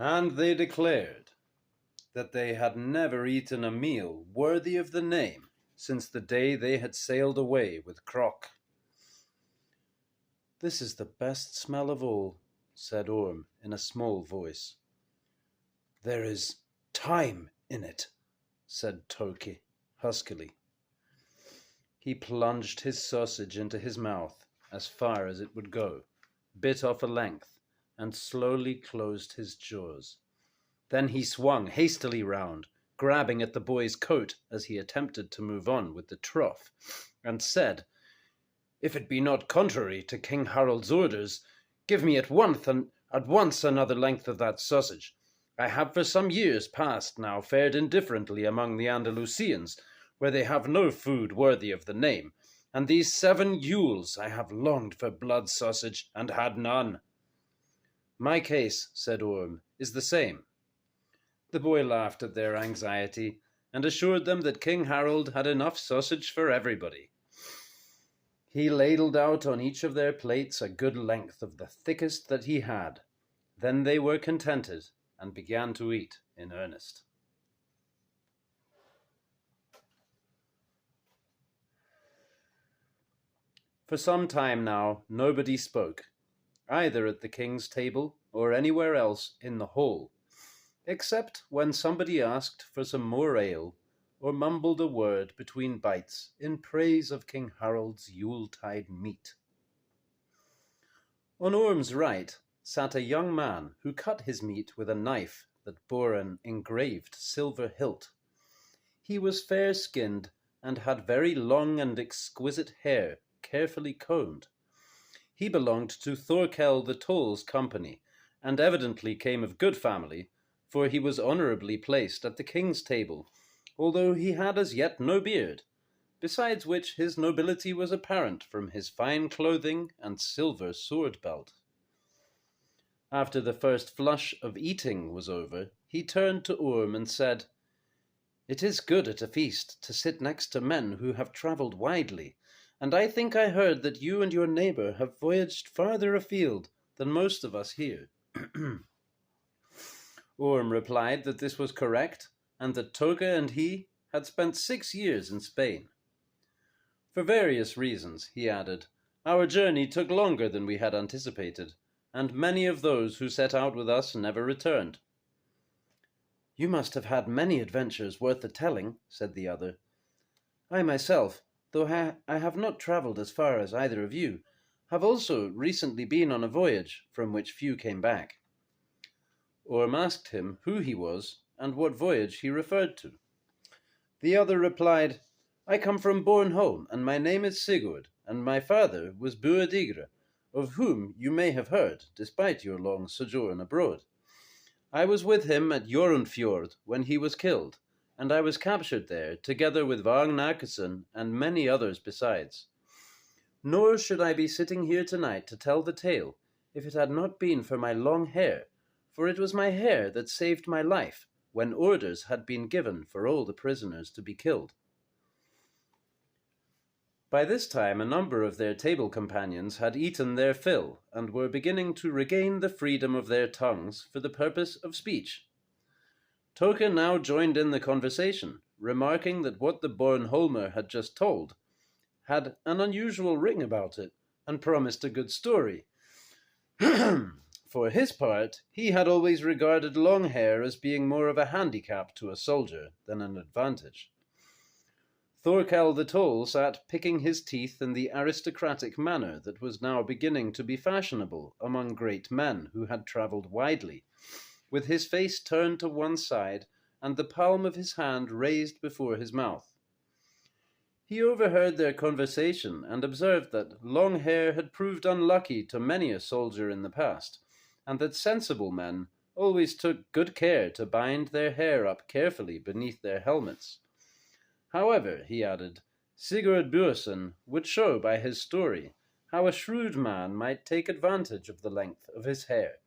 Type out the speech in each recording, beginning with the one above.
And they declared that they had never eaten a meal worthy of the name since the day they had sailed away with Croc. "This is the best smell of all," said Orm in a small voice. "There is time in it," said Toki huskily. He plunged his sausage into his mouth as far as it would go, bit off a length, and slowly closed his jaws. Then he swung hastily round, grabbing at the boy's coat as he attempted to move on with the trough, and said, "If it be not contrary to King Harald's orders, give me at once another length of that sausage. I have for some years past now fared indifferently among the Andalusians, where they have no food worthy of the name, and these 7 Yules I have longed for blood sausage, and had none." "My case," said Orm, "is the same." The boy laughed at their anxiety, and assured them that King Harald had enough sausage for everybody. He ladled out on each of their plates a good length of the thickest that he had. Then they were contented, and began to eat in earnest. For some time now nobody spoke, either at the king's table or anywhere else in the hall, except when somebody asked for some more ale, or mumbled a word between bites in praise of King Harald's Yuletide meat. On Orm's right sat a young man who cut his meat with a knife that bore an engraved silver hilt. He was fair-skinned and had very long and exquisite hair, carefully combed. He belonged to Thorkel the Toll's company, and evidently came of good family, for he was honourably placed at the king's table, although he had as yet no beard, besides which his nobility was apparent from his fine clothing and silver sword belt. After the first flush of eating was over, he turned to Orm and said, "It is good at a feast to sit next to men who have travelled widely, and I think I heard that you and your neighbour have voyaged farther afield than most of us here." Orm replied that this was correct, and that Toke and he had spent 6 years in Spain. "For various reasons," he added, "our journey took longer than we had anticipated, and many of those who set out with us never returned." "You must have had many adventures worth the telling," said the other. "I myself, though I have not travelled as far as either of you, have also recently been on a voyage from which few came back." Orm asked him who he was and what voyage he referred to. The other replied, "I come from Bornholm, and my name is Sigurd, and my father was Buadigre, of whom you may have heard, despite your long sojourn abroad. I was with him at Jorunfjord when he was killed, and I was captured there, together with Vagn Åkesson and many others besides. Nor should I be sitting here tonight to tell the tale, if it had not been for my long hair, for it was my hair that saved my life, when orders had been given for all the prisoners to be killed." By this time a number of their table companions had eaten their fill, and were beginning to regain the freedom of their tongues for the purpose of speech. Toke now joined in the conversation, remarking that what the Bornholmer had just told had an unusual ring about it, and promised a good story. For his part, he had always regarded long hair as being more of a handicap to a soldier than an advantage. Thorkel the Toll sat picking his teeth in the aristocratic manner that was now beginning to be fashionable among great men who had travelled widely, with his face turned to one side and the palm of his hand raised before his mouth. He overheard their conversation and observed that long hair had proved unlucky to many a soldier in the past, and that sensible men always took good care to bind their hair up carefully beneath their helmets. However, he added, Sigurd Björnsson would show by his story how a shrewd man might take advantage of the length of his hair,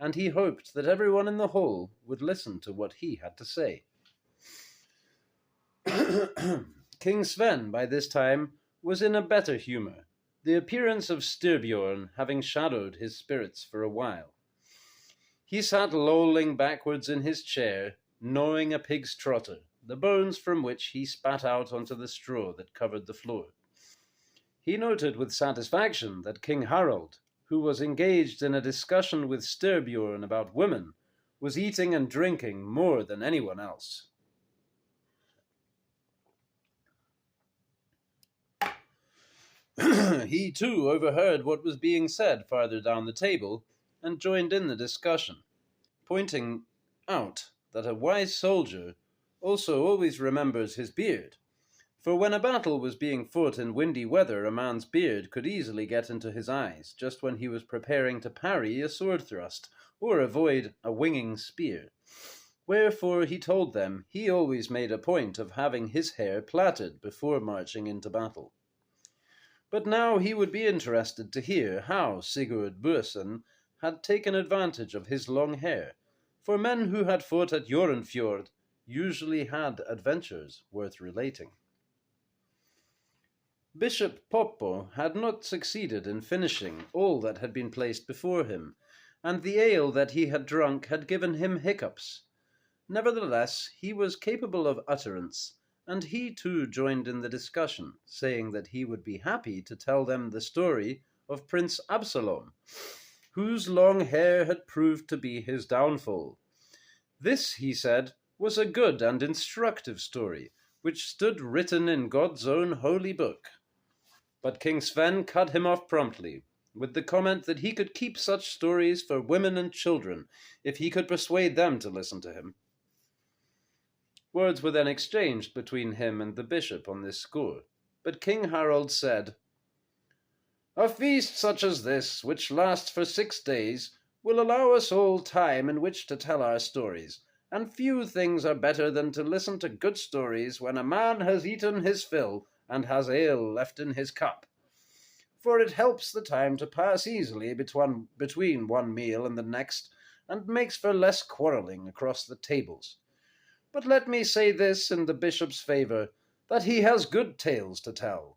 and he hoped that everyone in the hall would listen to what he had to say. King Sven, by this time, was in a better humour, the appearance of Styrbjörn having shadowed his spirits for a while. He sat lolling backwards in his chair, gnawing a pig's trotter, the bones from which he spat out onto the straw that covered the floor. He noted with satisfaction that King Harald, who was engaged in a discussion with Styrbjorn about women, was eating and drinking more than anyone else. He too overheard what was being said farther down the table, and joined in the discussion, pointing out that a wise soldier also always remembers his beard, for when a battle was being fought in windy weather, a man's beard could easily get into his eyes, just when he was preparing to parry a sword thrust, or avoid a winging spear. Wherefore he told them he always made a point of having his hair plaited before marching into battle. But now he would be interested to hear how Sigurd Burson had taken advantage of his long hair, for men who had fought at Jorenfjord usually had adventures worth relating. Bishop Poppo had not succeeded in finishing all that had been placed before him, and the ale that he had drunk had given him hiccups. Nevertheless, he was capable of utterance, and he too joined in the discussion, saying that he would be happy to tell them the story of Prince Absalom, whose long hair had proved to be his downfall. This, he said, was a good and instructive story, which stood written in God's own holy book. But King Sven cut him off promptly, with the comment that he could keep such stories for women and children, if he could persuade them to listen to him. Words were then exchanged between him and the bishop on this score, but King Harald said, "A feast such as this, which lasts for 6 days, will allow us all time in which to tell our stories, and few things are better than to listen to good stories when a man has eaten his fill and has ale left in his cup. For it helps the time to pass easily between one meal and the next, and makes for less quarrelling across the tables. But let me say this in the bishop's favour, that he has good tales to tell.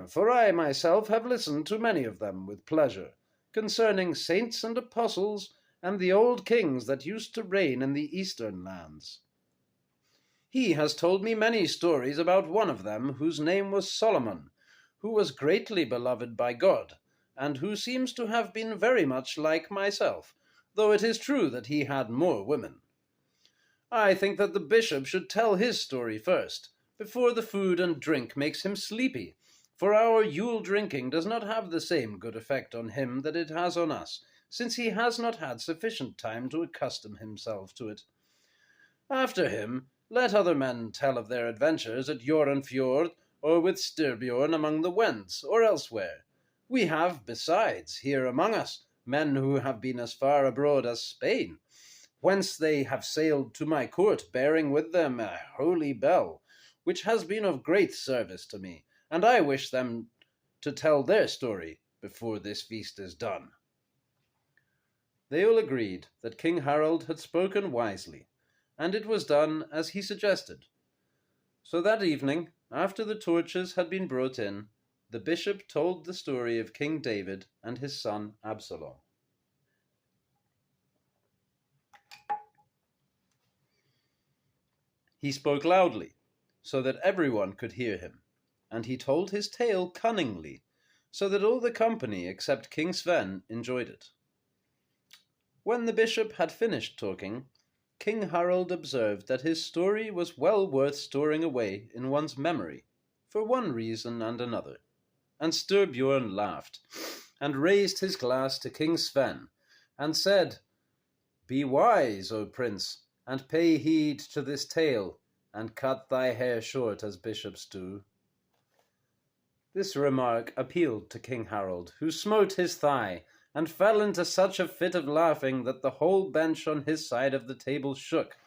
For I myself have listened to many of them with pleasure, concerning saints and apostles, and the old kings that used to reign in the eastern lands. He has told me many stories about one of them, whose name was Solomon, who was greatly beloved by God, and who seems to have been very much like myself, though it is true that he had more women. I think that the bishop should tell his story first, before the food and drink makes him sleepy, for our Yule drinking does not have the same good effect on him that it has on us, since he has not had sufficient time to accustom himself to it. After him, let other men tell of their adventures at Jorenfjord, or with Styrbjorn among the Wends, or elsewhere. We have, besides, here among us, men who have been as far abroad as Spain, whence they have sailed to my court, bearing with them a holy bell, which has been of great service to me, and I wish them to tell their story before this feast is done." They all agreed that King Harald had spoken wisely, and it was done as he suggested. So that evening, after the torches had been brought in, the bishop told the story of King David and his son Absalom. He spoke loudly, so that everyone could hear him, and he told his tale cunningly, so that all the company except King Sven enjoyed it. When the bishop had finished talking, King Harald observed that his story was well worth storing away in one's memory, for one reason and another, and Styrbjorn laughed, and raised his glass to King Sven, and said, "Be wise, O prince, and pay heed to this tale, and cut thy hair short as bishops do." This remark appealed to King Harald, who smote his thigh, and fell into such a fit of laughing that the whole bench on his side of the table shook.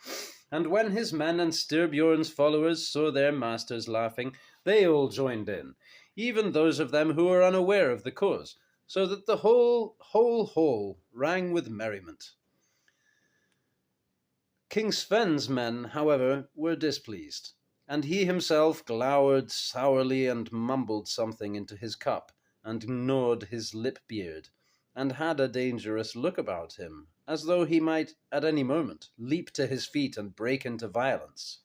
And when his men and Styrbjorn's followers saw their masters laughing, they all joined in, even those of them who were unaware of the cause, so that the whole hall rang with merriment. King Sven's men, however, were displeased, and he himself glowered sourly and mumbled something into his cup, and gnawed his lip-beard, and had a dangerous look about him, as though he might at any moment leap to his feet and break into violence.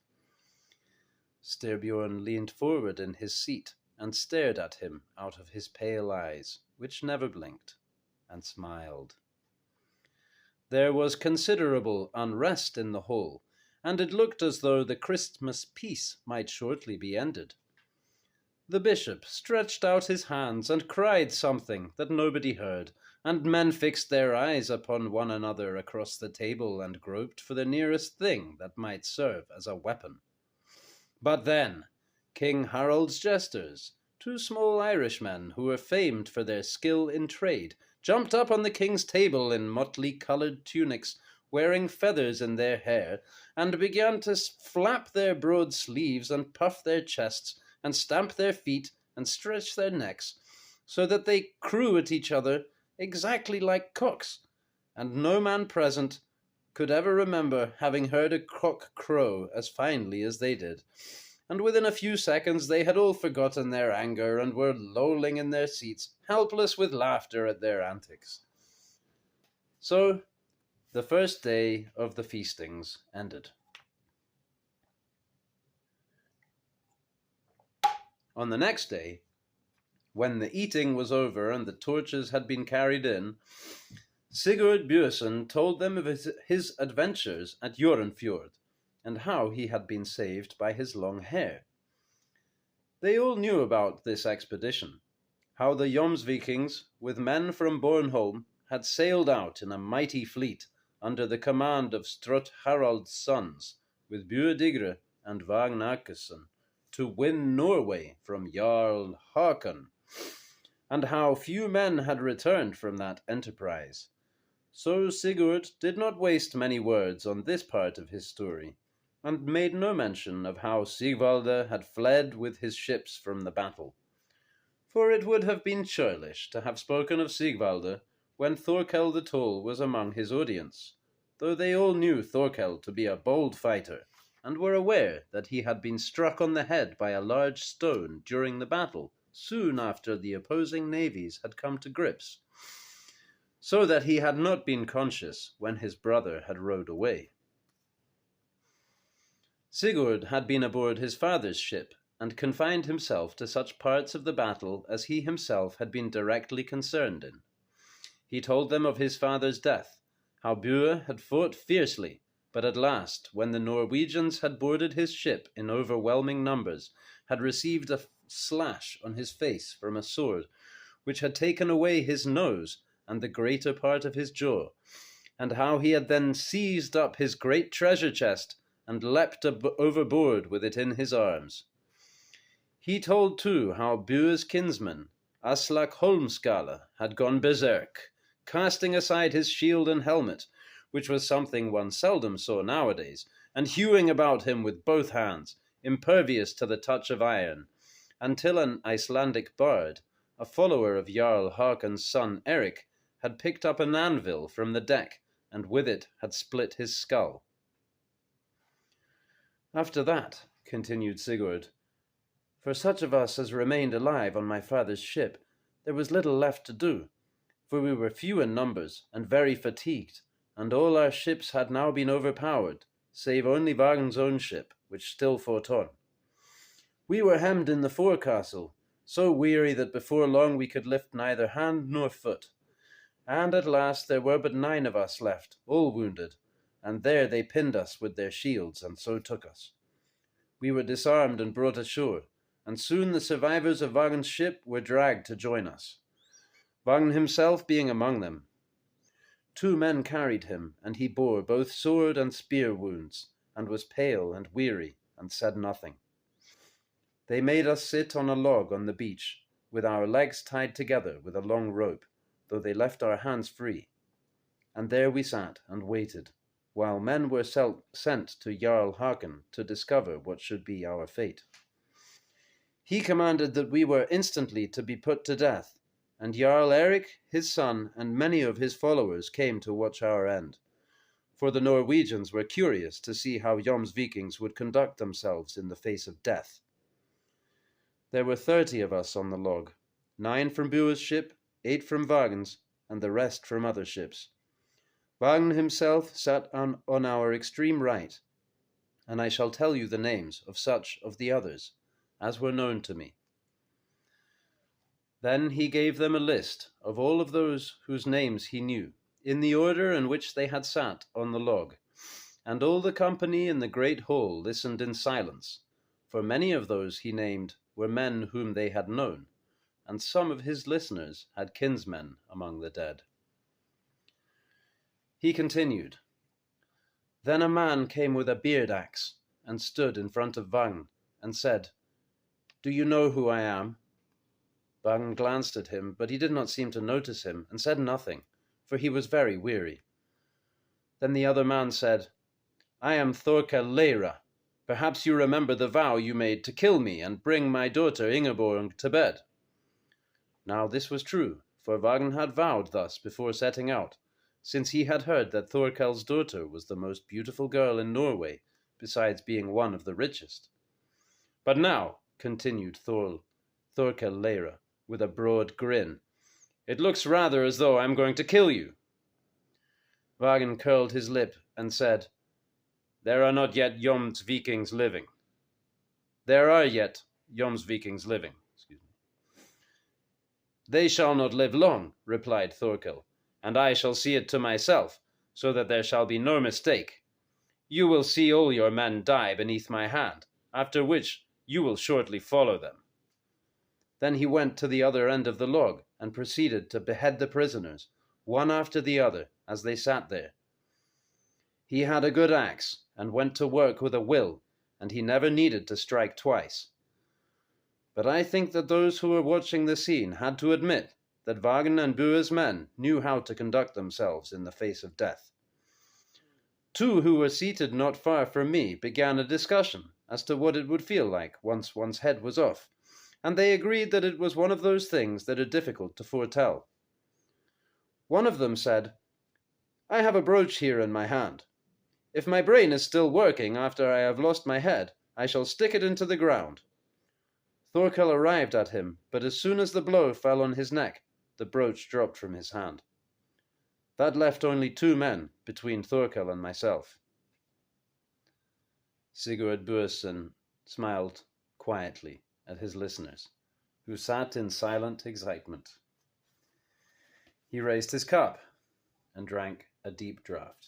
Styrbjörn leaned forward in his seat and stared at him out of his pale eyes, which never blinked, and smiled. There was considerable unrest in the hall, and it looked as though the Christmas peace might shortly be ended. The bishop stretched out his hands and cried something that nobody heard, and men fixed their eyes upon one another across the table and groped for the nearest thing that might serve as a weapon. But then King Harald's jesters, two small Irishmen who were famed for their skill in trade, jumped up on the king's table in motley-coloured tunics, wearing feathers in their hair, and began to flap their broad sleeves and puff their chests, and stamp their feet and stretch their necks, so that they crew at each other exactly like cocks, and no man present could ever remember having heard a cock crow as finely as they did. And within a few seconds they had all forgotten their anger and were lolling in their seats, helpless with laughter at their antics. So the first day of the feastings ended. On the next day, when the eating was over and the torches had been carried in, Sigurd Björnsson told them of his adventures at Jorenfjord, and how he had been saved by his long hair. They all knew about this expedition, how the Jomsvikings, with men from Bornholm, had sailed out in a mighty fleet under the command of Strut Harald's sons, with Björdigre and Vagn Åkesson, to win Norway from Jarl Håkon, and how few men had returned from that enterprise. So Sigurd did not waste many words on this part of his story, and made no mention of how Sigvalda had fled with his ships from the battle. For it would have been churlish to have spoken of Sigvalda when Thorkel the Tall was among his audience, though they all knew Thorkel to be a bold fighter, and were aware that he had been struck on the head by a large stone during the battle, soon after the opposing navies had come to grips, so that he had not been conscious when his brother had rowed away. Sigurd had been aboard his father's ship, and confined himself to such parts of the battle as he himself had been directly concerned in. He told them of his father's death, how Bure had fought fiercely, but at last, when the Norwegians had boarded his ship in overwhelming numbers, had received a slash on his face from a sword, which had taken away his nose and the greater part of his jaw, and how he had then seized up his great treasure chest and leapt overboard with it in his arms. He told too how Bure's kinsman, Aslak Holmskala, had gone berserk, casting aside his shield and helmet, which was something one seldom saw nowadays, and hewing about him with both hands, impervious to the touch of iron, until an Icelandic bard, a follower of Jarl Håkon's son Eric, had picked up an anvil from the deck, and with it had split his skull. After that, continued Sigurd, for such of us as remained alive on my father's ship, there was little left to do, for we were few in numbers and very fatigued, and all our ships had now been overpowered, save only Vagn's own ship, which still fought on. We were hemmed in the forecastle, so weary that before long we could lift neither hand nor foot, and at last there were but 9 of us left, all wounded, and there they pinned us with their shields, and so took us. We were disarmed and brought ashore, and soon the survivors of Vagn's ship were dragged to join us, Vagn himself being among them. 2 men carried him, and he bore both sword and spear wounds, and was pale and weary, and said nothing. They made us sit on a log on the beach, with our legs tied together with a long rope, though they left our hands free. And there we sat and waited, while men were sent to Jarl Håkon to discover what should be our fate. He commanded that we were instantly to be put to death, and Jarl Erik, his son, and many of his followers came to watch our end. For the Norwegians were curious to see how Jomsvikings would conduct themselves in the face of death. There were 30 of us on the log, 9 from Bure's ship, 8 from Vagn's, and the rest from other ships. Vagn himself sat on our extreme right, and I shall tell you the names of such of the others as were known to me. Then he gave them a list of all of those whose names he knew, in the order in which they had sat on the log, and all the company in the great hall listened in silence, for many of those he named were men whom they had known, and some of his listeners had kinsmen among the dead. He continued, Then a man came with a beard axe, and stood in front of Vagn, and said, Do you know who I am? Vagn glanced at him, but he did not seem to notice him, and said nothing, for he was very weary. Then the other man said, I am Thorkel Leira. Perhaps you remember the vow you made to kill me and bring my daughter Ingeborg to bed. Now this was true, for Vagn had vowed thus before setting out, since he had heard that Thorkel's daughter was the most beautiful girl in Norway, besides being one of the richest. But now, continued Thorkel Leira, with a broad grin, it looks rather as though I am going to kill you. Vagn curled his lip and said, There are not yet Jomsvikings living. There are yet Jomsvikings living. They shall not live long, replied Thorkel, and I shall see it to myself, so that there shall be no mistake. You will see all your men die beneath my hand, after which you will shortly follow them. Then he went to the other end of the log, and proceeded to behead the prisoners, one after the other, as they sat there. He had a good axe, and went to work with a will, and he never needed to strike twice. But I think that those who were watching the scene had to admit that Vagn and Bua's men knew how to conduct themselves in the face of death. Two who were seated not far from me began a discussion as to what it would feel like once one's head was off, and they agreed that it was one of those things that are difficult to foretell. One of them said, I have a brooch here in my hand. If my brain is still working after I have lost my head, I shall stick it into the ground. Thorkel arrived at him, but as soon as the blow fell on his neck, the brooch dropped from his hand. That left only 2 men between Thorkel and myself. Sigurd Buason smiled quietly at his listeners, who sat in silent excitement. He raised his cup and drank a deep draught.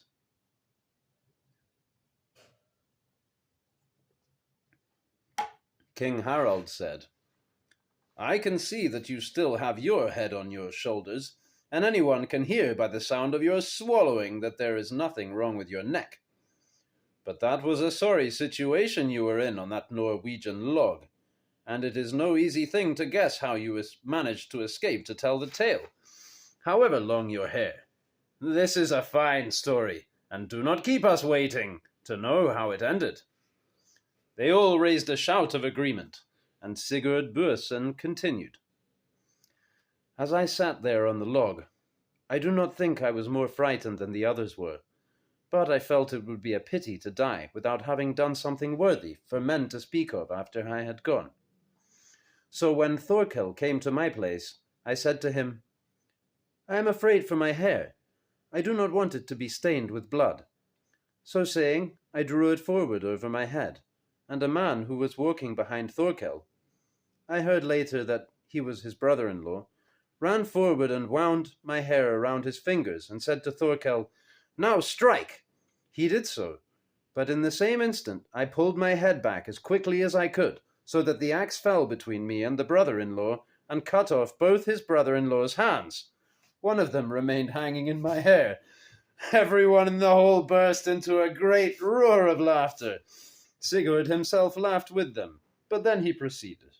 King Harald said, I can see that you still have your head on your shoulders, and anyone can hear by the sound of your swallowing that there is nothing wrong with your neck. But that was a sorry situation you were in on that Norwegian log, and it is no easy thing to guess how you managed to escape to tell the tale, however long your hair. This is a fine story, and do not keep us waiting to know how it ended. They all raised a shout of agreement, and Sigurd Buason continued. As I sat there on the log, I do not think I was more frightened than the others were, but I felt it would be a pity to die without having done something worthy for men to speak of after I had gone. So when Thorkel came to my place, I said to him, I am afraid for my hair. I do not want it to be stained with blood. So saying, I drew it forward over my head, and a man who was walking behind Thorkel, I heard later that he was his brother-in-law, ran forward and wound my hair around his fingers and said to Thorkel, Now strike! He did so, but in the same instant I pulled my head back as quickly as I could, so that the axe fell between me and the brother-in-law and cut off both his brother-in-law's hands. One of them remained hanging in my hair. Everyone in the hall burst into a great roar of laughter. Sigurd himself laughed with them, but then he proceeded.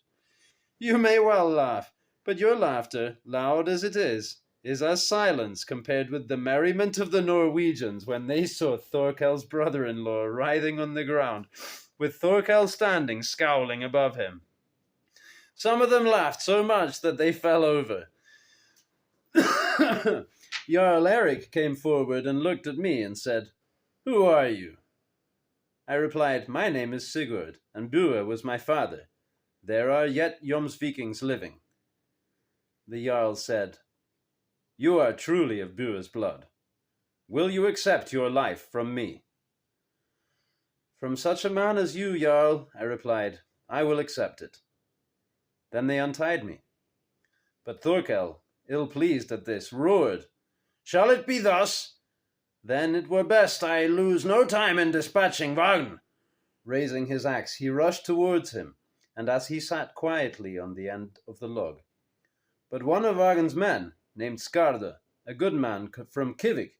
You may well laugh, but your laughter, loud as it is as silence compared with the merriment of the Norwegians when they saw Thorkel's brother-in-law writhing on the ground, with Thorkel standing scowling above him. Some of them laughed so much that they fell over. Jarl Erik came forward and looked at me and said, Who are you? I replied, My name is Sigurd, and Bua was my father. There are yet Jomsvikings living. The Jarl said, You are truly of Bua's blood. Will you accept your life from me? From such a man as you, Jarl, I replied, I will accept it. Then they untied me. But Thorkel, ill-pleased at this, roared, Shall it be thus? Then it were best I lose no time in dispatching Vagn. Raising his axe, he rushed towards him, and as he sat quietly on the end of the log. But one of Vagn's men, named Skarda, a good man from Kivik,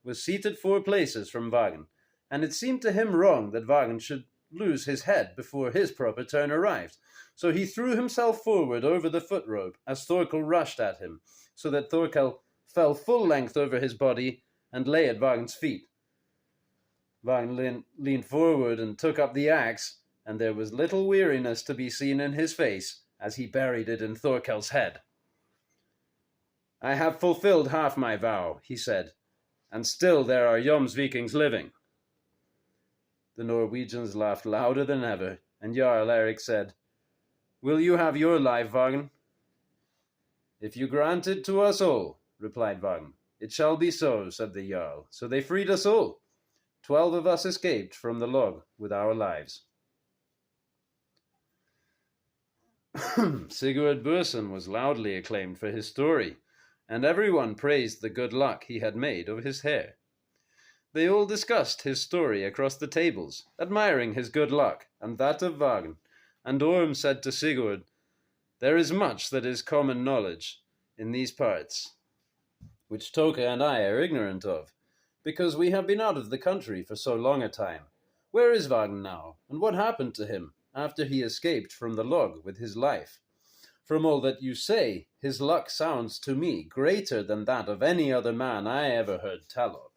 was seated 4 places from Vagn, and it seemed to him wrong that Vagn should lose his head before his proper turn arrived. So he threw himself forward over the foot rope as Thorkel rushed at him, so that Thorkel fell full length over his body and lay at Vagn's feet. Vagn leaned forward and took up the axe, and there was little weariness to be seen in his face as he buried it in Thorkel's head. I have fulfilled half my vow, he said, and still there are Jomsvikings living. The Norwegians laughed louder than ever, and Jarl Erik said, Will you have your life, Vagn? If you grant it to us all, replied Vagn. It shall be so, said the Jarl. So they freed us all. 12 of us escaped from the log with our lives. Sigurd Burson was loudly acclaimed for his story, and everyone praised the good luck he had made of his hair. They all discussed his story across the tables, admiring his good luck and that of Vagn, and Orm said to Sigurd, There is much that is common knowledge in these parts, which Toke and I are ignorant of, because we have been out of the country for so long a time. Where is Vagn now, and what happened to him after he escaped from the log with his life? From all that you say, his luck sounds to me greater than that of any other man I ever heard tell of.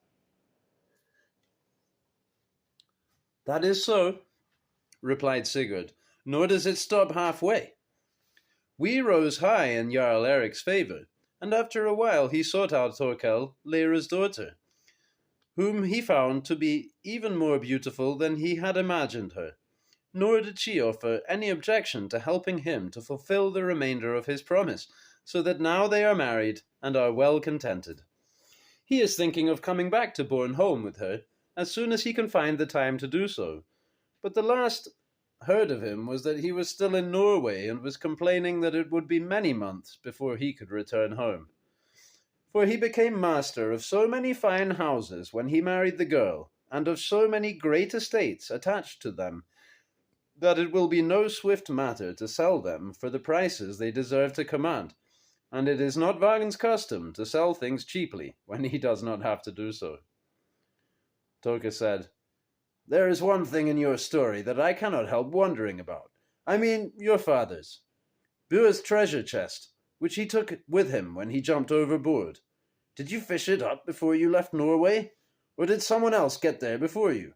That is so, replied Sigurd, nor does it stop halfway. We rose high in Jarl Erik's favour, and after a while he sought out Thorkel, Leira's daughter, whom he found to be even more beautiful than he had imagined her, nor did she offer any objection to helping him to fulfill the remainder of his promise, so that now they are married and are well contented. He is thinking of coming back to Bornholm with her, as soon as he can find the time to do so. But the last heard of him was that he was still in Norway and was complaining that it would be many months before he could return home. For he became master of so many fine houses when he married the girl, and of so many great estates attached to them, that it will be no swift matter to sell them for the prices they deserve to command, and it is not Vagn's custom to sell things cheaply when he does not have to do so. Toke said, There is one thing in your story that I cannot help wondering about. I mean, your father's. Bua's treasure chest, which he took with him when he jumped overboard. Did you fish it up before you left Norway, or did someone else get there before you?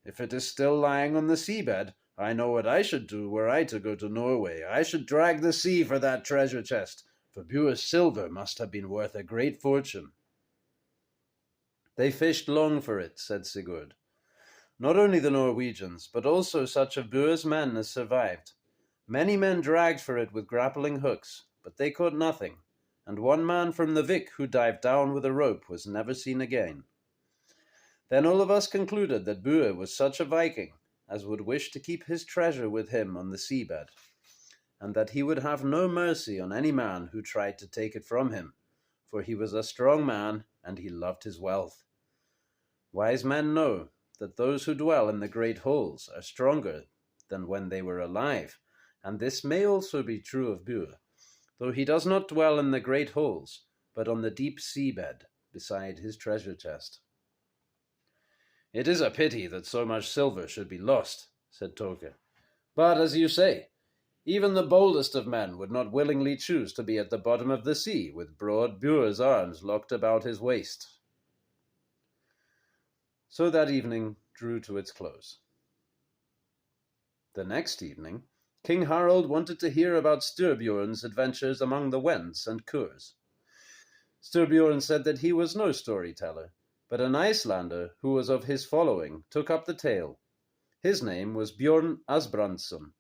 If it is still lying on the seabed, I know what I should do were I to go to Norway. I should drag the sea for that treasure chest, for Bua's silver must have been worth a great fortune. They fished long for it, said Sigurd. Not only the Norwegians, but also such of Bua's men as survived. Many men dragged for it with grappling hooks, but they caught nothing, and one man from the Vik who dived down with a rope was never seen again. Then all of us concluded that Bua was such a Viking as would wish to keep his treasure with him on the seabed, and that he would have no mercy on any man who tried to take it from him, for he was a strong man and he loved his wealth. Wise men know that those who dwell in the great halls are stronger than when they were alive, and this may also be true of Bua, though he does not dwell in the great halls, but on the deep seabed beside his treasure chest. It is a pity that so much silver should be lost, said Toke. But, as you say, even the boldest of men would not willingly choose to be at the bottom of the sea with broad Bua's arms locked about his waist. So that evening drew to its close. The next evening, King Harald wanted to hear about Styrbjorn's adventures among the Wends and Kurs. Styrbjorn said that he was no storyteller, but an Icelander who was of his following took up the tale. His name was Bjorn Asbrandsson,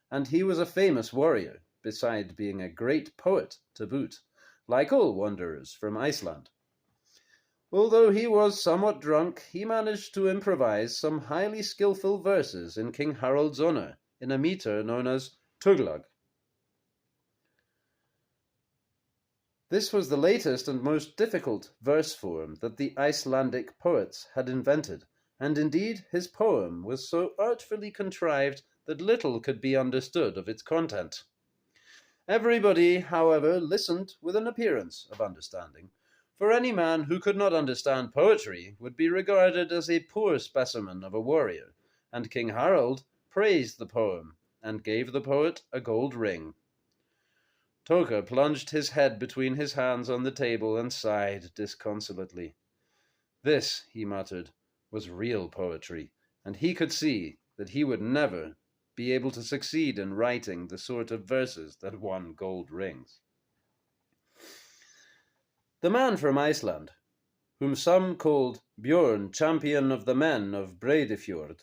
and he was a famous warrior, beside being a great poet to boot, like all wanderers from Iceland. Although he was somewhat drunk, he managed to improvise some highly skillful verses in King Harald's honor in a meter known as Tuglag. This was the latest and most difficult verse form that the Icelandic poets had invented, and indeed his poem was so artfully contrived that little could be understood of its content. Everybody, however, listened with an appearance of understanding, for any man who could not understand poetry would be regarded as a poor specimen of a warrior, and King Harald praised the poem and gave the poet a gold ring. Toke plunged his head between his hands on the table and sighed disconsolately. This, he muttered, was real poetry, and he could see that he would never be able to succeed in writing the sort of verses that won gold rings. The man from Iceland, whom some called Björn, champion of the men of Breidifjord,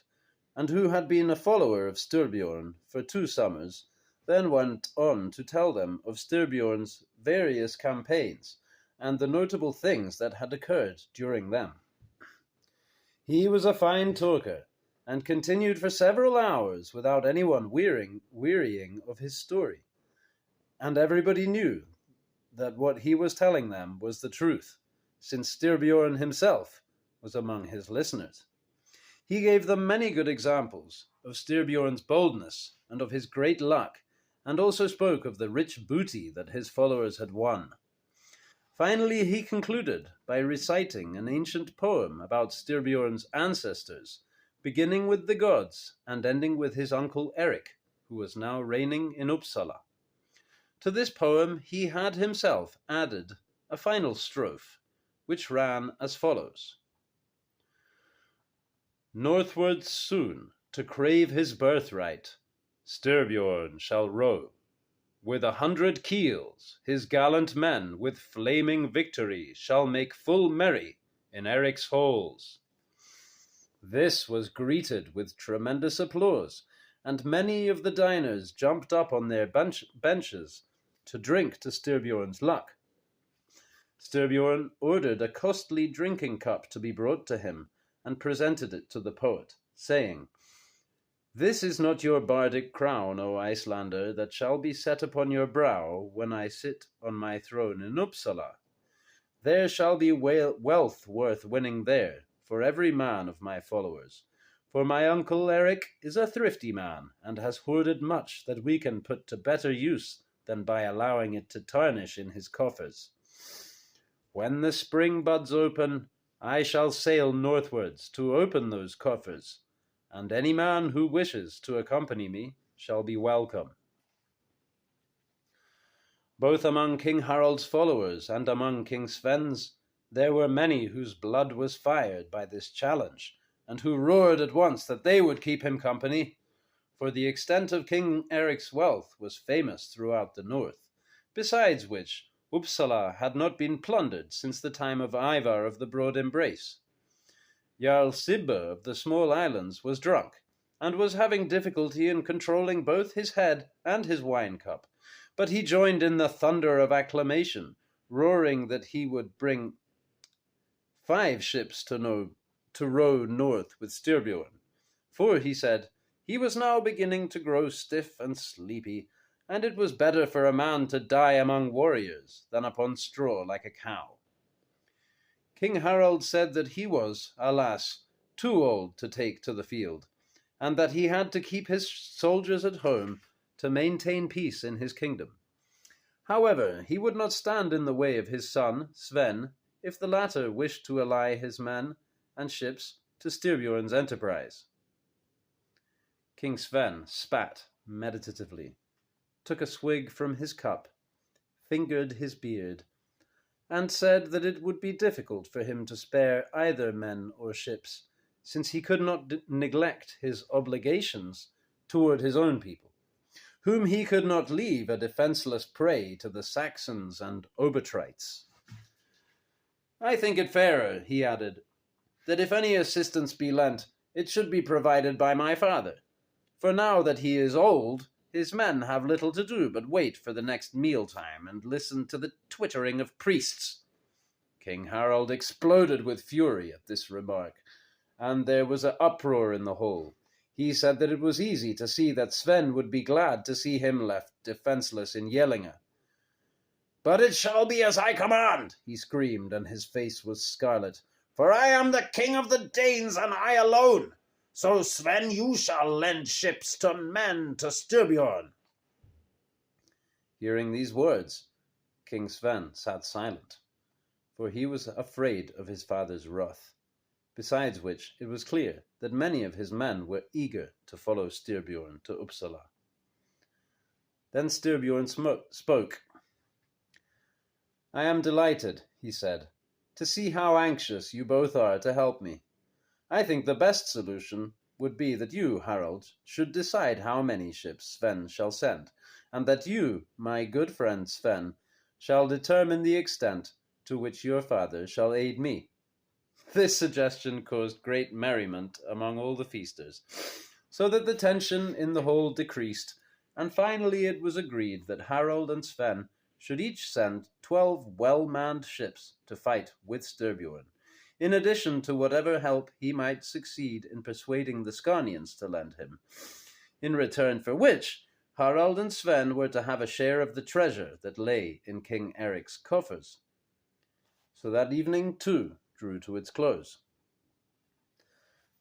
and who had been a follower of Styrbjörn for 2 summers, then went on to tell them of Styrbjörn's various campaigns and the notable things that had occurred during them. He was a fine talker, and continued for several hours without anyone wearying of his story, and everybody knew that what he was telling them was the truth, since Styrbjörn himself was among his listeners. He gave them many good examples of Styrbjörn's boldness and of his great luck, and also spoke of the rich booty that his followers had won. Finally, he concluded by reciting an ancient poem about Styrbjörn's ancestors, beginning with the gods and ending with his uncle Eric, who was now reigning in Uppsala. To this poem he had himself added a final strophe, which ran as follows. Northwards soon, to crave his birthright, Styrbjörn shall row. With 100 keels, his gallant men with flaming victory shall make full merry in Eric's halls. This was greeted with tremendous applause, and many of the diners jumped up on their benches to drink to Styrbjörn's luck. Styrbjörn ordered a costly drinking cup to be brought to him and presented it to the poet, saying, This is not your bardic crown, O Icelander, that shall be set upon your brow when I sit on my throne in Uppsala. There shall be wealth worth winning there for every man of my followers, for my uncle Eric is a thrifty man and has hoarded much that we can put to better use than by allowing it to tarnish in his coffers. When the spring buds open, I shall sail northwards to open those coffers, and any man who wishes to accompany me shall be welcome. Both among King Harald's followers and among King Sven's, there were many whose blood was fired by this challenge, and who roared at once that they would keep him company, for the extent of King Eric's wealth was famous throughout the north, besides which Uppsala had not been plundered since the time of Ivar of the Broad Embrace. Jarl Sibbe of the small islands was drunk, and was having difficulty in controlling both his head and his wine cup, but he joined in the thunder of acclamation, roaring that he would bring 5 ships to row north with Styrbjörn, for, he said, he was now beginning to grow stiff and sleepy, and it was better for a man to die among warriors than upon straw like a cow. King Harald said that he was, alas, too old to take to the field, and that he had to keep his soldiers at home to maintain peace in his kingdom. However, he would not stand in the way of his son, Sven, if the latter wished to ally his men and ships to Styrbjörn's enterprise. King Sven spat meditatively, took a swig from his cup, fingered his beard, and said that it would be difficult for him to spare either men or ships, since he could not neglect his obligations toward his own people, whom he could not leave a defenseless prey to the Saxons and Obotrites. I think it fairer, he added, that if any assistance be lent, it should be provided by my father, for now that he is old, his men have little to do but wait for the next mealtime and listen to the twittering of priests. King Harald exploded with fury at this remark, and there was an uproar in the hall. He said that it was easy to see that Sven would be glad to see him left defenseless in Jellinge. "But it shall be as I command," he screamed, and his face was scarlet. "For I am the king of the Danes, and I alone. So, Sven, you shall lend ships to men to Styrbjorn." Hearing these words, King Sven sat silent, for he was afraid of his father's wrath. Besides which, it was clear that many of his men were eager to follow Styrbjorn to Uppsala. Then Styrbjorn spoke. "I am delighted," he said, "to see how anxious you both are to help me. I think the best solution would be that you, Harald, should decide how many ships Sven shall send, and that you, my good friend Sven, shall determine the extent to which your father shall aid me." This suggestion caused great merriment among all the feasters, so that the tension in the hall decreased, and finally it was agreed that Harald and Sven should each send 12 well-manned ships to fight with Styrbjorn, in addition to whatever help he might succeed in persuading the Scanians to lend him, in return for which Harald and Sven were to have a share of the treasure that lay in King Eric's coffers. So that evening, too, drew to its close.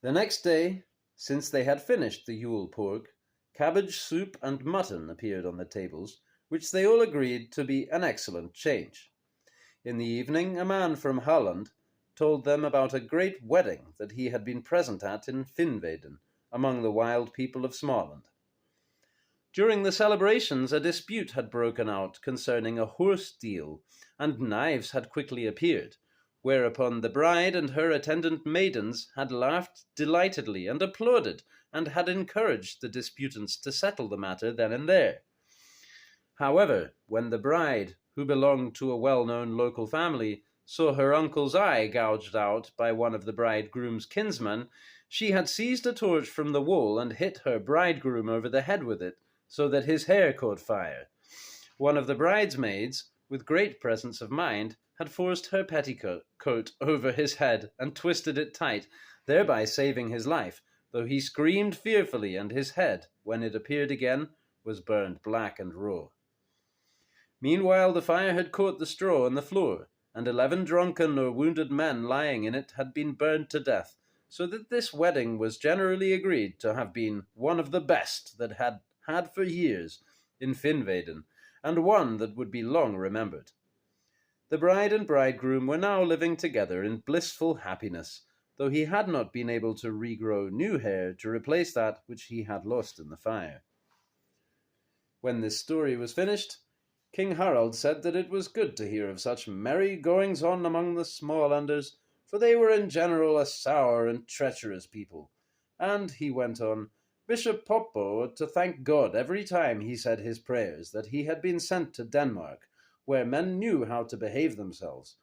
The next day, since they had finished the Yule pork, cabbage soup and mutton appeared on the tables, which they all agreed to be an excellent change. In the evening, a man from Halland told them about a great wedding that he had been present at in Finnveden, among the wild people of Småland. During the celebrations, a dispute had broken out concerning a horse deal, and knives had quickly appeared, whereupon the bride and her attendant maidens had laughed delightedly and applauded, and had encouraged the disputants to settle the matter then and there. However, when the bride, who belonged to a well-known local family, saw her uncle's eye gouged out by one of the bridegroom's kinsmen, she had seized a torch from the wall and hit her bridegroom over the head with it, so that his hair caught fire. One of the bridesmaids, with great presence of mind, had forced her petticoat over his head and twisted it tight, thereby saving his life, though he screamed fearfully, and his head, when it appeared again, was burned black and raw. Meanwhile the fire had caught the straw on the floor, and 11 drunken or wounded men lying in it had been burned to death, so that this wedding was generally agreed to have been one of the best that had for years in Finnveden, and one that would be long remembered. The bride and bridegroom were now living together in blissful happiness, though he had not been able to regrow new hair to replace that which he had lost in the fire. When this story was finished, King Harald said that it was good to hear of such merry goings-on among the Smålanders, for they were in general a sour and treacherous people, and, he went on, Bishop Poppo ought to thank God every time he said his prayers that he had been sent to Denmark, where men knew how to behave themselves,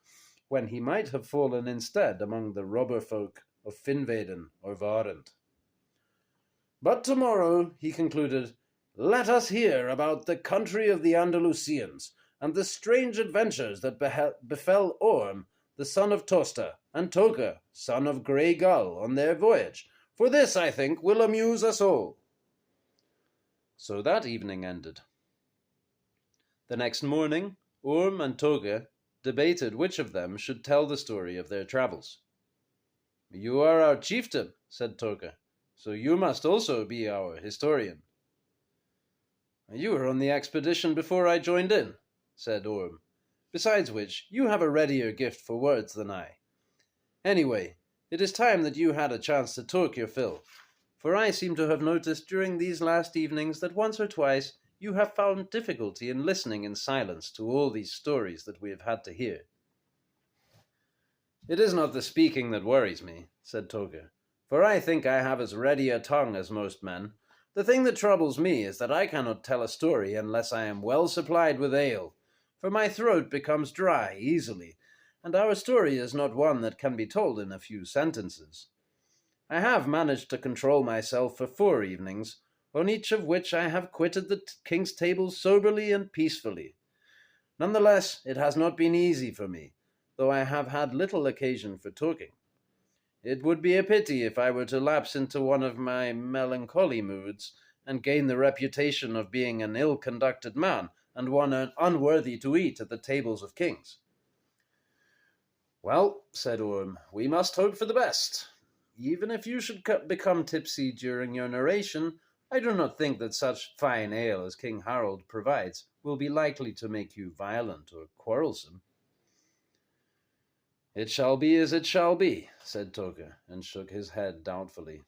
when he might have fallen instead among the robber folk of Finnveden or Varent. But tomorrow, he concluded, let us hear about the country of the Andalusians, and the strange adventures that befell Orm, the son of Tosta, and Toke, son of Grey Gull, on their voyage, for this, I think, will amuse us all. So that evening ended. The next morning, Orm and Toge debated which of them should tell the story of their travels. You are our chieftain, said Toge, so you must also be our historian. You were on the expedition before I joined in, said Orm. Besides which, you have a readier gift for words than I. Anyway, it is time that you had a chance to talk your fill, for I seem to have noticed during these last evenings that once or twice you have found difficulty in listening in silence to all these stories that we have had to hear. It is not the speaking that worries me, said Toge, for I think I have as ready a tongue as most men. The thing that troubles me is that I cannot tell a story unless I am well supplied with ale, for my throat becomes dry easily, and our story is not one that can be told in a few sentences. I have managed to control myself for 4 evenings, on each of which I have quitted the king's table soberly and peacefully. Nonetheless, it has not been easy for me, though I have had little occasion for talking. It would be a pity if I were to lapse into one of my melancholy moods and gain the reputation of being an ill-conducted man and one unworthy to eat at the tables of kings." "Well," said Orm, "we must hope for the best. Even if you should become tipsy during your narration, I do not think that such fine ale as King Harold provides will be likely to make you violent or quarrelsome." "It shall be as it shall be," said Toker, and shook his head doubtfully.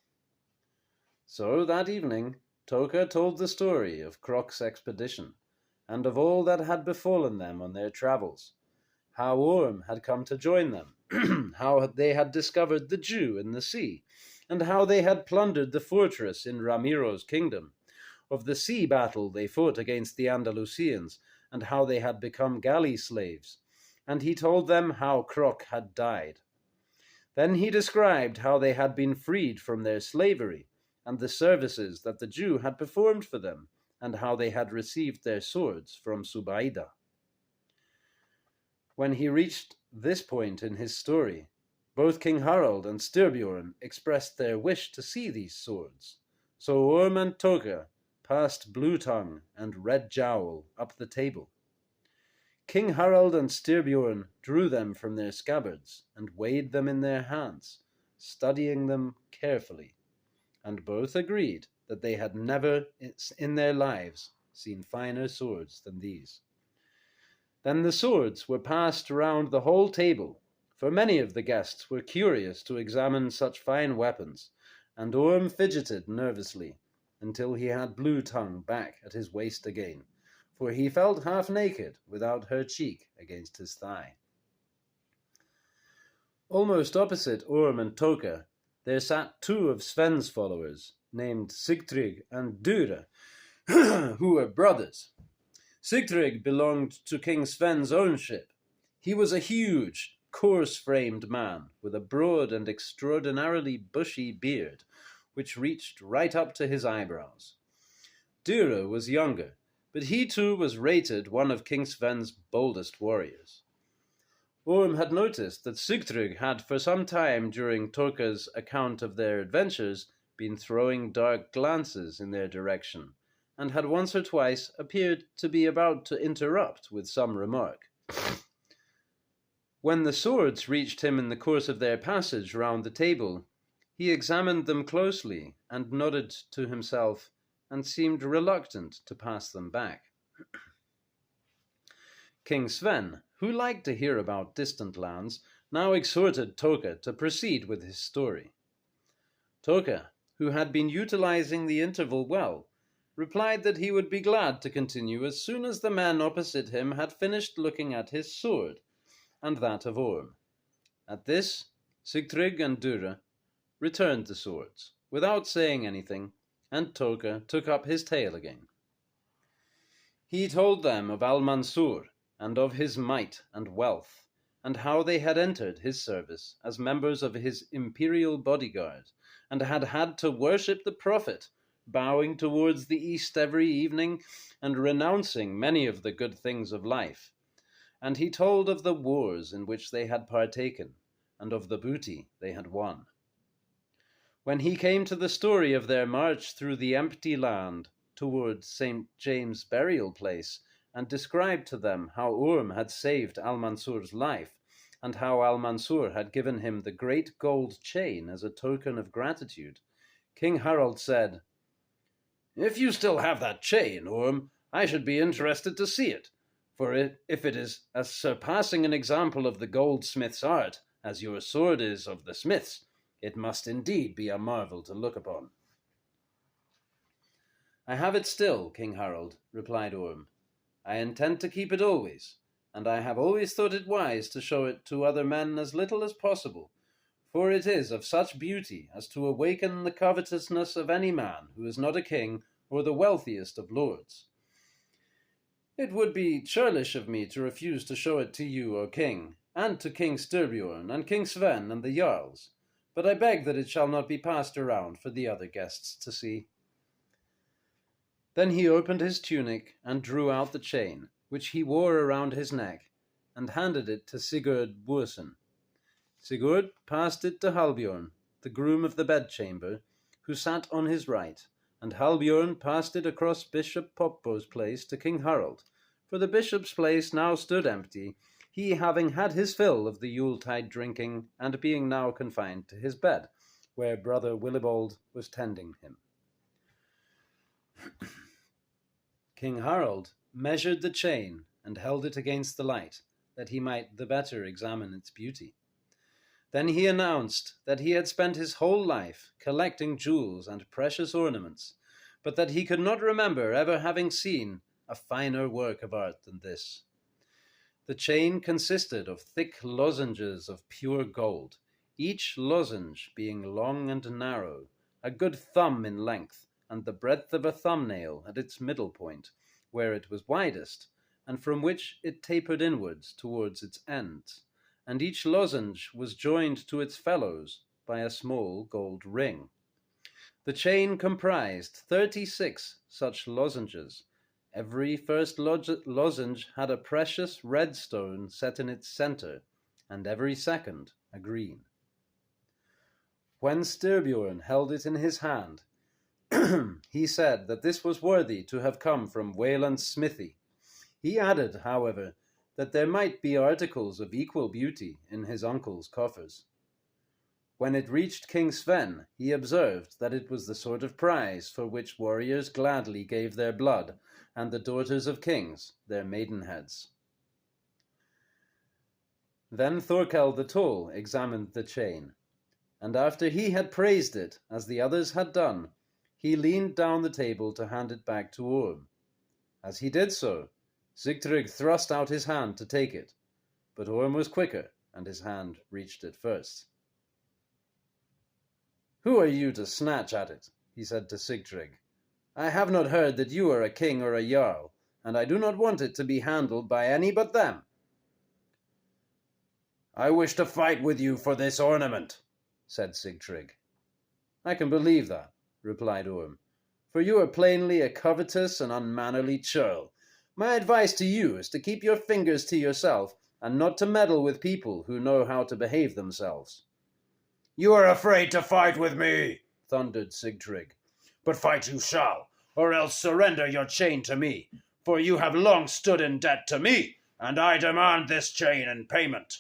So that evening Toker told the story of Croc's expedition, and of all that had befallen them on their travels, how Orm had come to join them, how they had discovered the Jew in the sea, and how they had plundered the fortress in Ramiro's kingdom, of the sea battle they fought against the Andalusians, and how they had become galley slaves, and he told them how Croc had died. Then he described how they had been freed from their slavery, and the services that the Jew had performed for them, and how they had received their swords from Subaida. When he reached this point in his story, both King Harald and Styrbjorn expressed their wish to see these swords, so Orm and Toker passed Blue Tongue and Red Jowl up the table. King Harald and Styrbjorn drew them from their scabbards and weighed them in their hands, studying them carefully, and both agreed that they had never in their lives seen finer swords than these. Then the swords were passed around the whole table, for many of the guests were curious to examine such fine weapons, and Orm fidgeted nervously until he had Blue Tongue back at his waist again, for he felt half naked without her cheek against his thigh. Almost opposite Orm and Toker there sat two of Sven's followers, named Sigtryg and Dure, who were brothers. Sigtryg belonged to King Sven's own ship. He was a huge, coarse-framed man with a broad and extraordinarily bushy beard, which reached right up to his eyebrows. Dure was younger, but he too was rated one of King Sven's boldest warriors. Orm had noticed that Sigtryg had for some time during Toker's account of their adventures been throwing dark glances in their direction, and had once or twice appeared to be about to interrupt with some remark. When the swords reached him in the course of their passage round the table, he examined them closely and nodded to himself and seemed reluctant to pass them back. King Sven, who liked to hear about distant lands, now exhorted Toker to proceed with his story. Toker, who had been utilizing the interval well, replied that he would be glad to continue as soon as the man opposite him had finished looking at his sword, and that of Orm. At this, Sigtryg and Dure returned the swords, without saying anything, and Toker took up his tale again. He told them of Al-Mansur, and of his might and wealth, and how they had entered his service as members of his imperial bodyguard, and had had to worship the Prophet, bowing towards the east every evening, and renouncing many of the good things of life. And he told of the wars in which they had partaken, and of the booty they had won. When he came to the story of their march through the empty land towards St. James' burial place, and described to them how Orm had saved Al-Mansur's life, and how Al-Mansur had given him the great gold chain as a token of gratitude, King Harald said, "If you still have that chain, Orm, I should be interested to see it, for if it is as surpassing an example of the goldsmith's art as your sword is of the smith's, it must indeed be a marvel to look upon." "I have it still, King Harald," replied Orm. "I intend to keep it always, and I have always thought it wise to show it to other men as little as possible, for it is of such beauty as to awaken the covetousness of any man who is not a king or the wealthiest of lords. It would be churlish of me to refuse to show it to you, O king, and to King Styrbjorn and King Sven and the jarls, but I beg that it shall not be passed around for the other guests to see." Then he opened his tunic and drew out the chain, which he wore around his neck, and handed it to Sigurd Burson. Sigurd passed it to Halbjorn, the groom of the bedchamber, who sat on his right, and Halbjorn passed it across Bishop Poppo's place to King Harald, for the bishop's place now stood empty, he having had his fill of the Yuletide drinking, and being now confined to his bed, where brother Willibald was tending him. King Harald measured the chain and held it against the light, that he might the better examine its beauty. Then he announced that he had spent his whole life collecting jewels and precious ornaments, but that he could not remember ever having seen a finer work of art than this. The chain consisted of thick lozenges of pure gold, each lozenge being long and narrow, a good thumb in length, and the breadth of a thumbnail at its middle point, where it was widest, and from which it tapered inwards towards its ends, and each lozenge was joined to its fellows by a small gold ring. The chain comprised 36 such lozenges. Every first lozenge had a precious red stone set in its centre, and every second a green. When Styrbjorn held it in his hand, he said that this was worthy to have come from Wayland's smithy. He added, however, that there might be articles of equal beauty in his uncle's coffers. When it reached King Sven, he observed that it was the sort of prize for which warriors gladly gave their blood, and the daughters of kings their maidenheads. Then Thorkel the Tall examined the chain, and after he had praised it, as the others had done, he leaned down the table to hand it back to Orm. As he did so, Sigtrygg thrust out his hand to take it, but Orm was quicker, and his hand reached it first. "Who are you to snatch at it?" he said to Sigtrygg. "I have not heard that you are a king or a jarl, and I do not want it to be handled by any but them." "I wish to fight with you for this ornament," said Sigtrygg. "I can believe that," replied Orm, "for you are plainly a covetous and unmannerly churl. My advice to you is to keep your fingers to yourself, and not to meddle with people who know how to behave themselves." "You are afraid to fight with me," thundered Sigtrygg. "But fight you shall, or else surrender your chain to me, for you have long stood in debt to me, and I demand this chain in payment."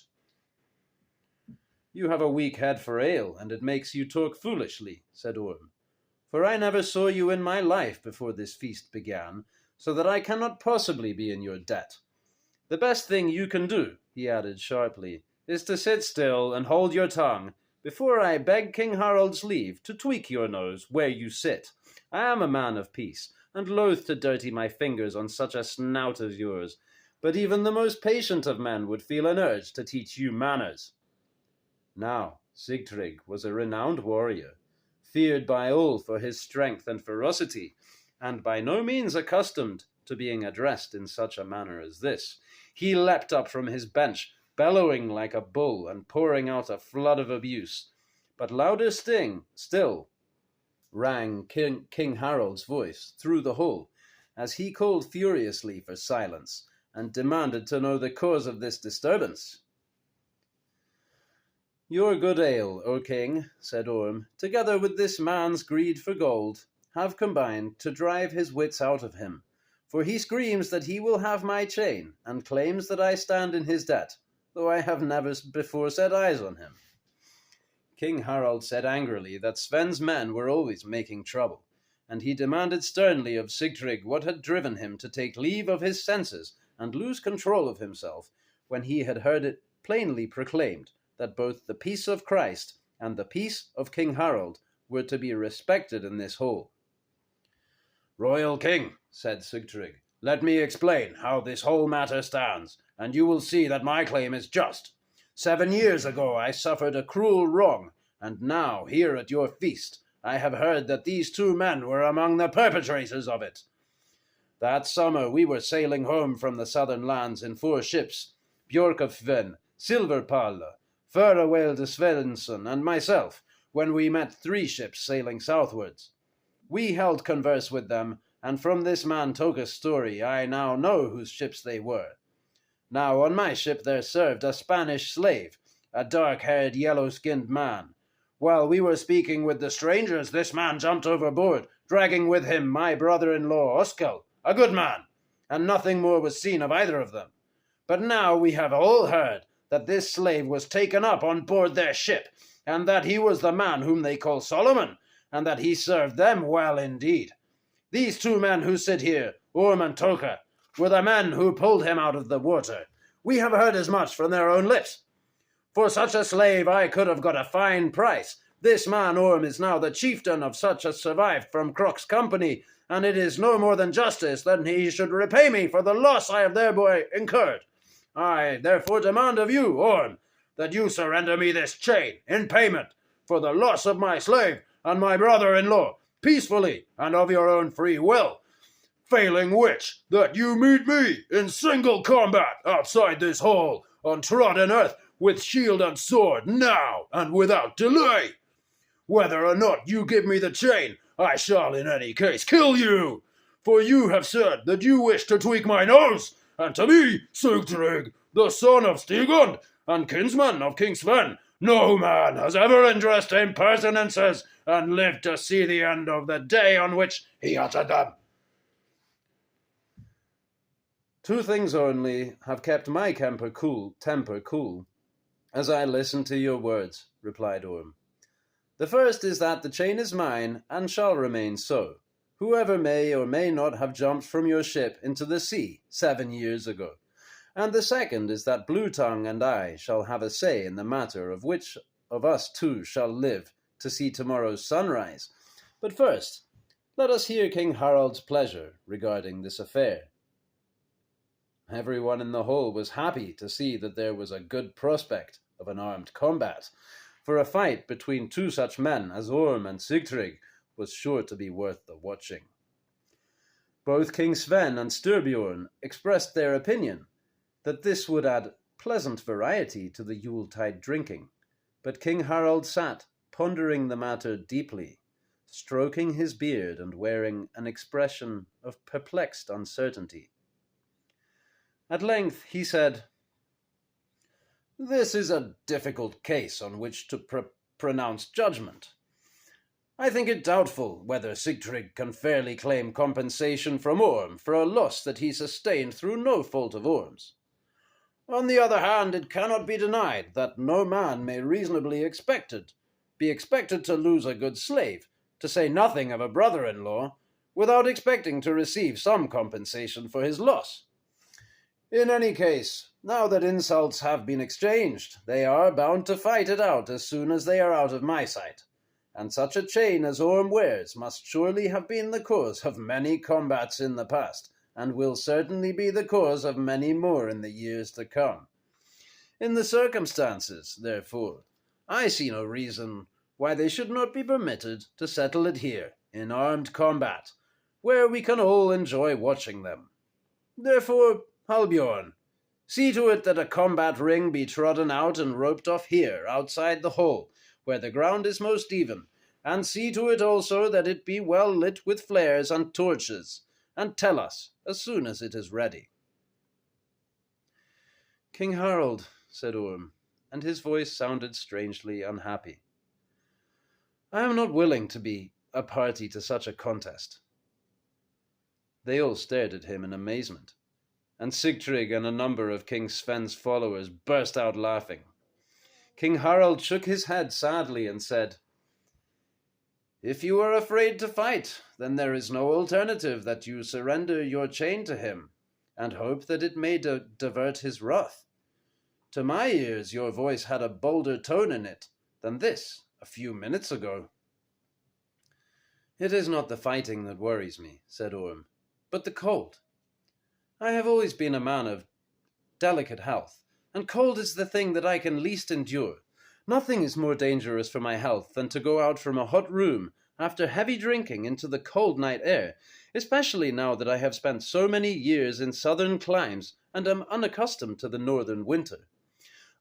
"You have a weak head for ale, and it makes you talk foolishly," said Orm. "For I never saw you in my life before this feast began, so that I cannot possibly be in your debt. The best thing you can do," he added sharply, "is to sit still and hold your tongue, before I beg King Harald's leave to tweak your nose where you sit. I am a man of peace, and loath to dirty my fingers on such a snout as yours, but even the most patient of men would feel an urge to teach you manners." Now Sigtrygg was a renowned warrior, feared by all for his strength and ferocity, and by no means accustomed to being addressed in such a manner as this. He leapt up from his bench, bellowing like a bull and pouring out a flood of abuse. But louder still rang King Harald's voice through the hall, as he called furiously for silence, and demanded to know the cause of this disturbance. "Your good ale, O king," said Orm, "together with this man's greed for gold, have combined to drive his wits out of him, for he screams that he will have my chain, and claims that I stand in his debt, though I have never before set eyes on him." King Harald said angrily that Sven's men were always making trouble, and he demanded sternly of Sigtrygg what had driven him to take leave of his senses and lose control of himself, when he had heard it plainly proclaimed that both the peace of Christ and the peace of King Harald were to be respected in this hall. "Royal King," said Sigtrygg, "let me explain how this whole matter stands, and you will see that my claim is just. 7 years ago I suffered a cruel wrong, and now, here at your feast, I have heard that these 2 men were among the perpetrators of it. That summer we were sailing home from the southern lands in 4 ships, Bjorkafven, Silverpalle, Förawelde Svensson, and myself, when we met 3 ships sailing southwards. We held converse with them, and from this man Toka's story I now know whose ships they were. Now on my ship there served a Spanish slave, a dark-haired, yellow-skinned man. While we were speaking with the strangers, this man jumped overboard, dragging with him my brother-in-law Oskel, a good man, and nothing more was seen of either of them. But now we have all heard that this slave was taken up on board their ship, and that he was the man whom they call Solomon, and that he served them well indeed. These two men who sit here, Orm and Toka, were the men who pulled him out of the water. We have heard as much from their own lips. For such a slave I could have got a fine price. This man Orm is now the chieftain of such as survived from Croc's company, and it is no more than justice that he should repay me for the loss I have thereby incurred. I therefore demand of you, Orm, that you surrender me this chain in payment for the loss of my slave and my brother-in-law, peacefully and of your own free will, failing which, that you meet me in single combat outside this hall on trodden earth with shield and sword now and without delay. Whether or not you give me the chain, I shall in any case kill you, for you have said that you wish to tweak my nose, and to me, Sigtryg, the son of Stigund, and kinsman of King Sven, no man has ever addressed impertinences and lived to see the end of the day on which he uttered them. Two things only have kept my temper cool, as I listen to your words, replied Orm. The first is that the chain is mine, and shall remain so, whoever may or may not have jumped from your ship into the sea 7 years ago. And the second is that Blue Tongue and I shall have a say in the matter of which of us two shall live to see tomorrow's sunrise. But first, let us hear King Harald's pleasure regarding this affair. Everyone in the hall was happy to see that there was a good prospect of an armed combat, for a fight between two such men as Orm and Sigtryg was sure to be worth the watching. Both King Sven and Styrbjorn expressed their opinion that this would add pleasant variety to the Yuletide drinking, but King Harald sat pondering the matter deeply, stroking his beard and wearing an expression of perplexed uncertainty. At length he said, "This is a difficult case on which to pronounce judgment. I think it doubtful whether Sigtryg can fairly claim compensation from Orm for a loss that he sustained through no fault of Orm's. On the other hand, it cannot be denied that no man may reasonably be expected to lose a good slave, to say nothing of a brother-in-law, without expecting to receive some compensation for his loss. In any case, now that insults have been exchanged, they are bound to fight it out as soon as they are out of my sight, and such a chain as Orm wears must surely have been the cause of many combats in the past, and will certainly be the cause of many more in the years to come. In the circumstances, therefore, I see no reason why they should not be permitted to settle it here, in armed combat, where we can all enjoy watching them. Therefore, Halbjorn, see to it that a combat ring be trodden out and roped off here, outside the hall, where the ground is most even, and see to it also that it be well lit with flares and torches, and tell us as soon as it is ready." "King Harald," said Orm, and his voice sounded strangely unhappy, "I am not willing to be a party to such a contest." They all stared at him in amazement, and Sigtryg and a number of King Sven's followers burst out laughing. King Harald shook his head sadly and said, "If you are afraid to fight, then there is no alternative that you surrender your chain to him, and hope that it may divert his wrath. To my ears your voice had a bolder tone in it than this a few minutes ago." "It is not the fighting that worries me," said Orm, "but the cold. I have always been a man of delicate health, and cold is the thing that I can least endure. Nothing is more dangerous for my health than to go out from a hot room after heavy drinking into the cold night air, especially now that I have spent so many years in southern climes and am unaccustomed to the northern winter.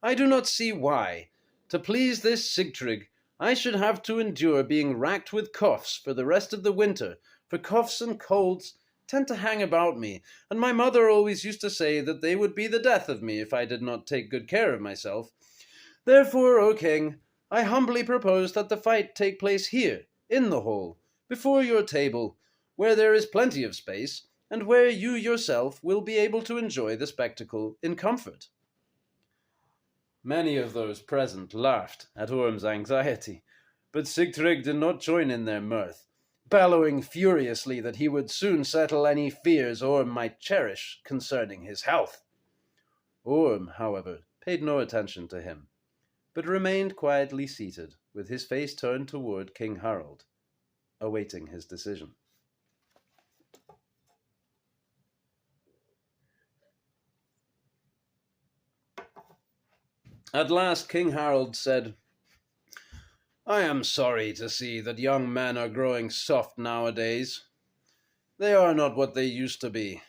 I do not see why, to please this Sigtryg, I should have to endure being racked with coughs for the rest of the winter, for coughs and colds tend to hang about me, and my mother always used to say that they would be the death of me if I did not take good care of myself. Therefore, O king, I humbly propose that the fight take place here, in the hall, before your table, where there is plenty of space, and where you yourself will be able to enjoy the spectacle in comfort. Many of those present laughed at Orm's anxiety, but Sigtryg did not join in their mirth, bellowing furiously that he would soon settle any fears Orm might cherish concerning his health. Orm, however, paid no attention to him, but remained quietly seated, with his face turned toward King Harald, awaiting his decision. At last King Harald said, "I am sorry to see that young men are growing soft nowadays. They are not what they used to be.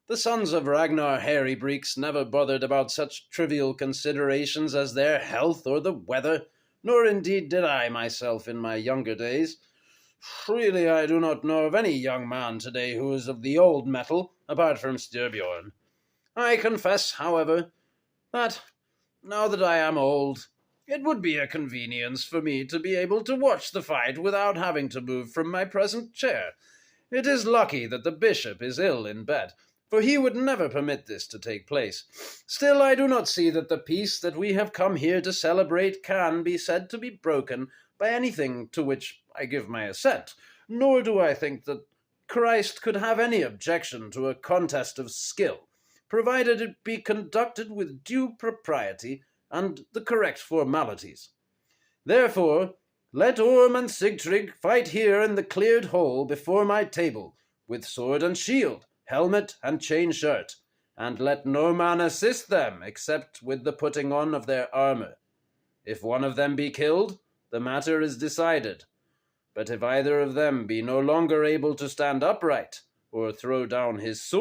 The sons of Ragnar Harrybreeks never bothered about such trivial considerations as their health or the weather, nor indeed did I myself in my younger days. Really, I do not know of any young man today who is of the old metal, apart from Styrbjorn. I confess, however, that, now that I am old, it would be a convenience for me to be able to watch the fight without having to move from my present chair. It is lucky that the bishop is ill in bed, for he would never permit this to take place. Still, I do not see that the peace that we have come here to celebrate can be said to be broken by anything to which I give my assent, nor do I think that Christ could have any objection to a contest of skill, provided it be conducted with due propriety and the correct formalities. Therefore, let Orm and Sigtryg fight here in the cleared hall before my table, with sword and shield, helmet and chain shirt, and let no man assist them except with the putting on of their armor. If one of them be killed, the matter is decided. But if either of them be no longer able to stand upright, or throw down his sword,